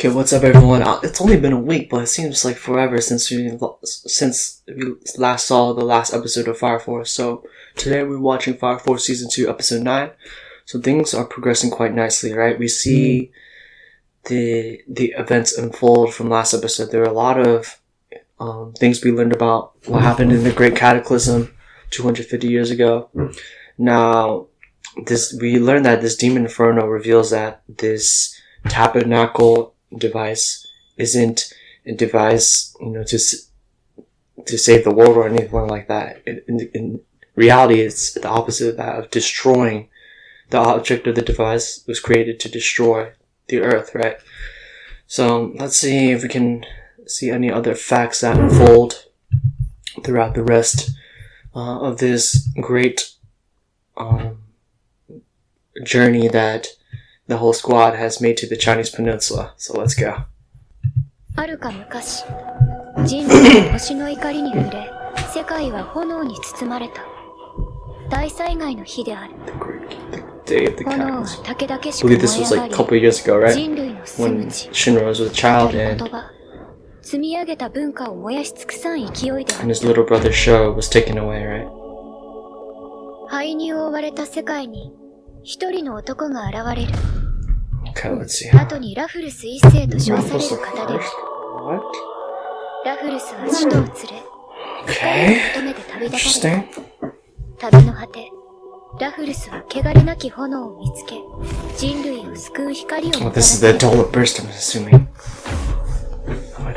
Okay, what's up, everyone? It's only been a week, but it seems like forever since we last saw the last episode of Fire Force. So today we're watching Fire Force Season 2, Episode 9. So things are progressing quite nicely, right? We see the events unfold from last episode. There are a lot of things we learned about what happened in the Great Cataclysm 250 years ago. Now, we learned that this Demon Inferno reveals that this tabernacle device isn't a device, to save the world or anything like that. In reality, it's the opposite of that, of destroying. The object of the device was created to destroy the earth, right? So let's see if we can see any other facts that unfold throughout the rest of this great journey that the whole squad has made to the Chinese peninsula. So let's go. あるか昔、人類は星の怒りに触れ、世界は炎に包まれた。大災害の日である。炎は竹だけしく燃え上がり、人類の住む地、言葉、積み上げた文化を燃やし尽くさん勢いである。灰に覆われた世界に一人の男が現れる。後にラフルス一世と称される方である。ラフルスは使徒を連れ、光を求めて旅立たれた。旅の果て、ラフルスは汚れなき炎を見つけ、人類を救う光をもたらす。This is the Dollar Burst, I'm assuming.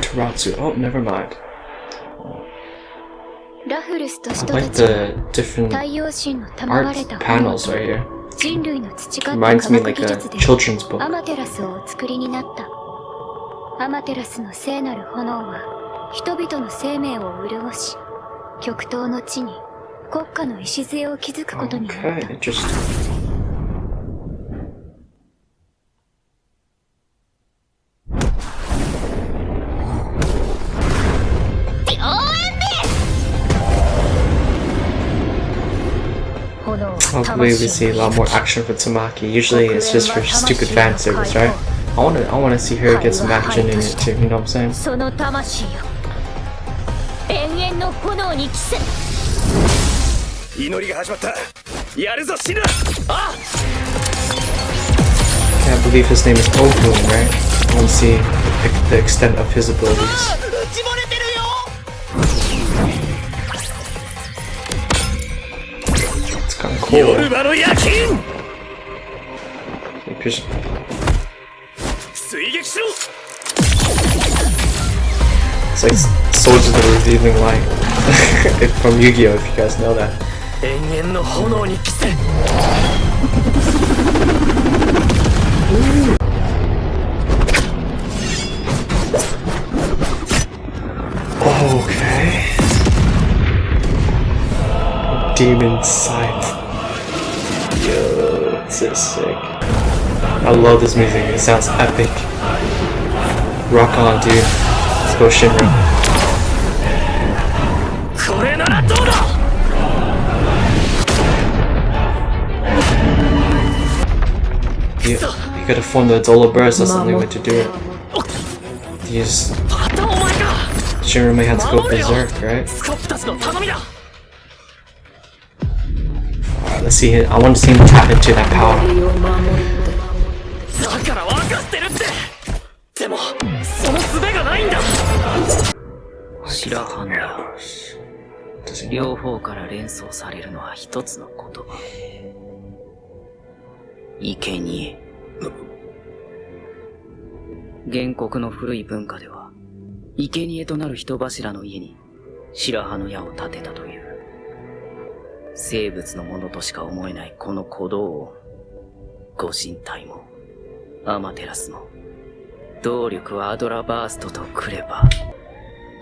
Taratsu. Oh, never mind. ラフルスと使徒たちは太陽神の賜れた炎と人類の培った科学技術でアマテラスをお作りになった。アマテラスの聖なる炎は人々の生命を潤し、極東の地に国家の礎を築くことになった。Hopefully we see a lot more action for Tamaki. Usually it's just for stupid fan service, right? I wanna see her get some action in it too, you know what I'm saying? Can't believe his name is Overheat, right? I wanna see the extent of his abilities. Cool. It's like Swords of the Revealing Light from Yu-Gi-Oh! If you guys know that. Okay. Demon Scythe. Yo, this is sick. I love this music, it sounds epic. Rock on, dude. Let's go Shinra. You gotta form the Dollar Burst, that's the only way to do it. Shinra may have to go berserk, right? Let's see it. I want to see him tap into that power. Does he know? 原国の古い文化では、生贄となる人柱の家に白羽の矢を立てたという。生物のものとしか思えないこの鼓動を、ご神体も、アマテラスも、動力はアドラバーストとくれば、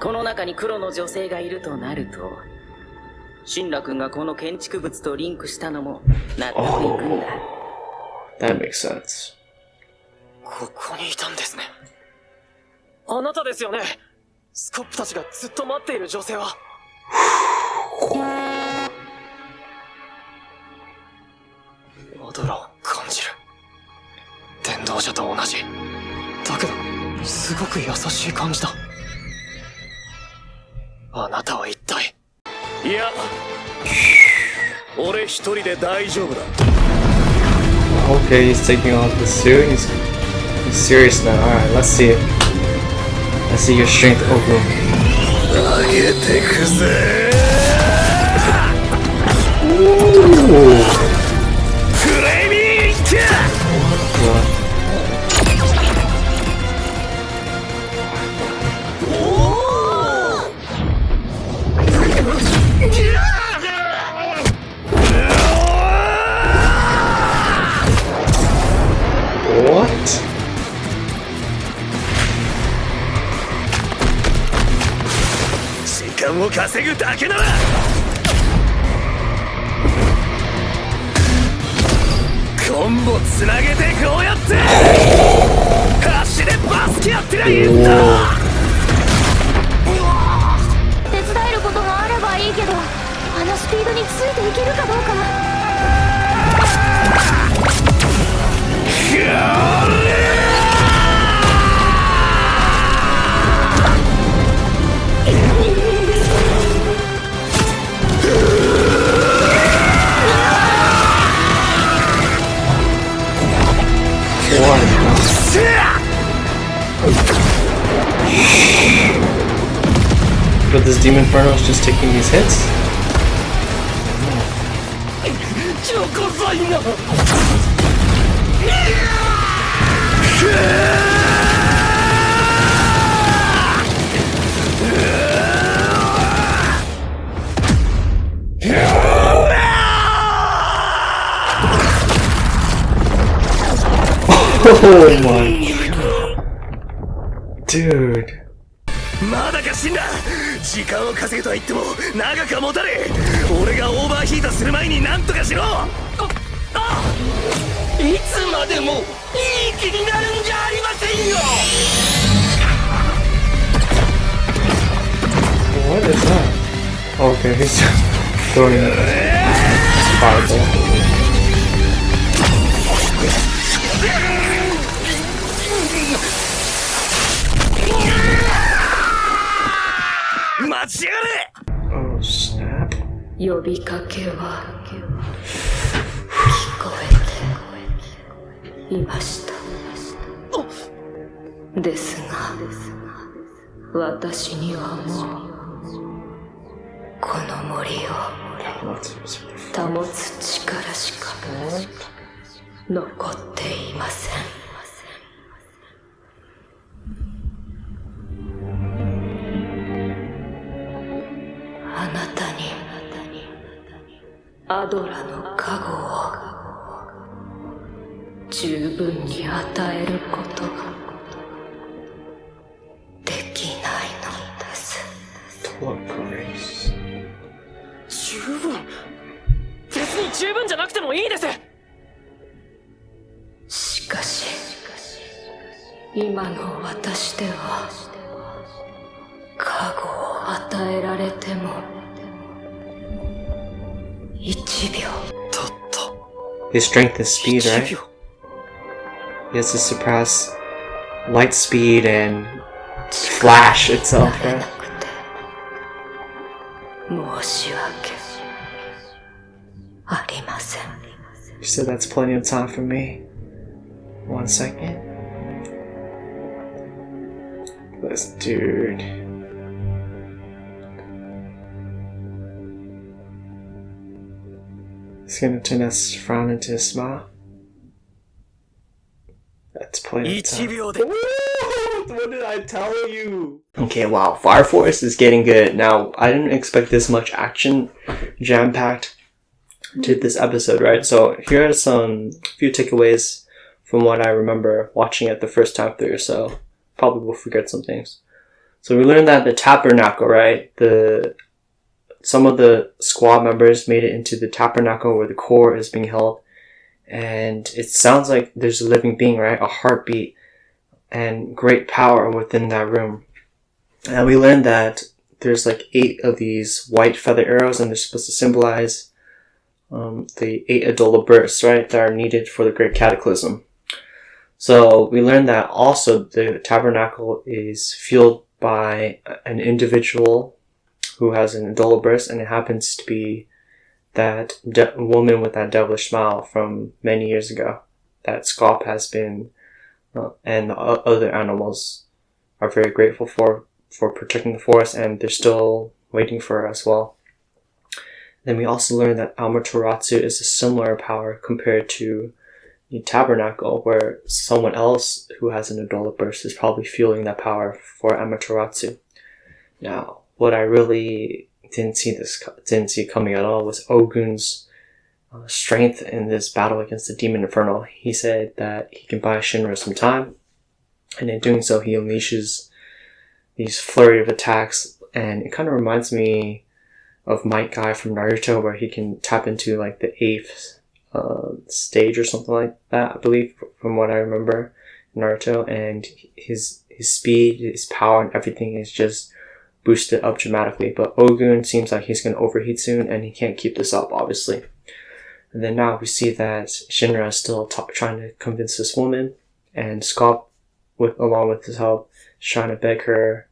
この中に黒の女性がいるとなると、シンラ君がこの建築物とリンクしたのも納得いくんだ。That makes sense. ここにいたんですね。あなたですよね。スコップたちがずっと待っている女性は。アドラを感じる。電動車と同じ。だけどすごく優しい感じだ。あなたは一体。いや、俺一人で大丈夫だ。Okay, he's taking off the suit. He's serious now. Alright, let's see it. Let's see your strength, Ogu. 上げてくぜ。フレイミング。What? Time を稼ぐだけなら。コンボつなげてこうやって足でバスケやってりゃいいんだ。手伝えることがあればいいけど、あのスピードについていけるかどうか。But this Demon Inferno is just taking these hits? Oh my. Dude. まだか死んだ。時間を稼ぐとは言っても長くは持たれ。俺がオーバーヒートする前に何とかしろ。いつまでもいい気になるんじゃありませんよ。What is that? Okay, he's just throwing a fireball. 待ちやがれ。 Oh snap. 呼びかけは聞こえていました。ですが、私にはもうこの森を保つ力しか残っていません。あなたにアドラの加護を十分に与えることができないのです。What grace? 十分？別に十分じゃなくてもいいです。しかし今の私では加護を与えられても1秒。たった His strength is speed, right? 1秒。He has to surpass light speed and flash itself, right? 申し訳ありません。 You said that's plenty of time for me. 1 second. This dude. He's gonna turn that frown into a smile. That's plenty of 1 time. 秒で。 What did I tell you? Okay, wow. Fire Force is getting good. Now, I didn't expect this much action jam-packed to this episode, right? So here are some few takeaways from what I remember watching it the first time through. So probably will forget some things. So we learned that the tabernacle, right? Some of the squad members made it into the tabernacle where the core is being held. And it sounds like there's a living being, right? A heartbeat and great power within that room. And we learned that there's like 8 of these white feather arrows, and they're supposed to symbolize the 8 Adola bursts, right? That are needed for the Great Cataclysm. So we learned that also the tabernacle is fueled by an individual who has an Adola burst, and it happens to be that woman with that devilish smile from many years ago that Scop has been and the other animals are very grateful for protecting the forest, and they're still waiting for her as well. Then we also learned that Amaterasu is a similar power compared to the tabernacle, where someone else who has an Adola burst is probably fueling that power for Amaterasu. Now, what I really didn't see coming at all was Ogun's strength in this battle against the Demon Inferno. He said that he can buy Shinra some time, and in doing so, he unleashes these flurry of attacks, and it kind of reminds me of Might Guy from Naruto, where he can tap into like the 8th stage or something like that, I believe, from what I remember in Naruto, and his speed, his power, and everything is just boosted up dramatically. But Ogun seems like he's going to overheat soon, and he can't keep this up, obviously. And then now we see that Shinra is still trying to convince this woman, and Scott, along with his help, is trying to beg her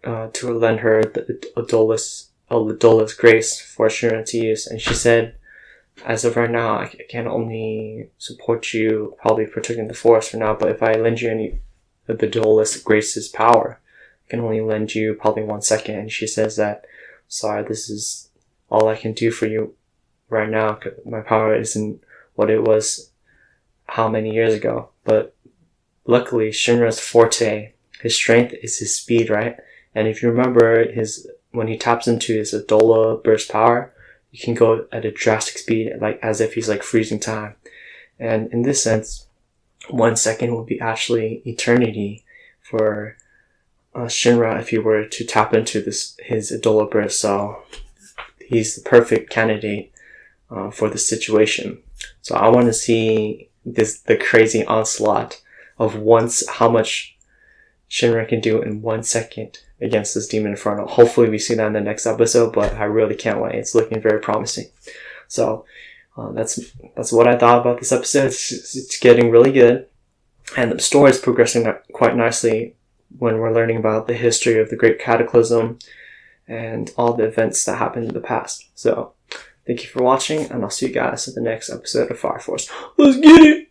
to lend her the Adola's grace for Shinra to use. And she said, as of right now, I can only support you probably protecting the forest for now, but if I lend you any of the Adola's grace's power, I can only lend you probably 1 second. And she says that, sorry, this is all I can do for you right now, 'cause my power isn't what it was how many years ago. But luckily, Shinra's forte, his strength is his speed, right? And if you remember, when he taps into his Adola burst power, you can go at a drastic speed, like as if he's like freezing time. And in this sense, 1 second would be actually eternity for Shinra if he were to tap into his Adola burst. So he's the perfect candidate for the situation. So I want to see the crazy onslaught of how much Shinra can do in 1 second against this Demon Inferno. Hopefully we see that in the next episode, but I really can't wait. It's looking very promising. So that's what I thought about this episode. It's getting really good, and the story is progressing quite nicely when we're learning about the history of the Great Cataclysm and all the events that happened in the past. So thank you for watching, and I'll see you guys in the next episode of Fire Force. Let's get it!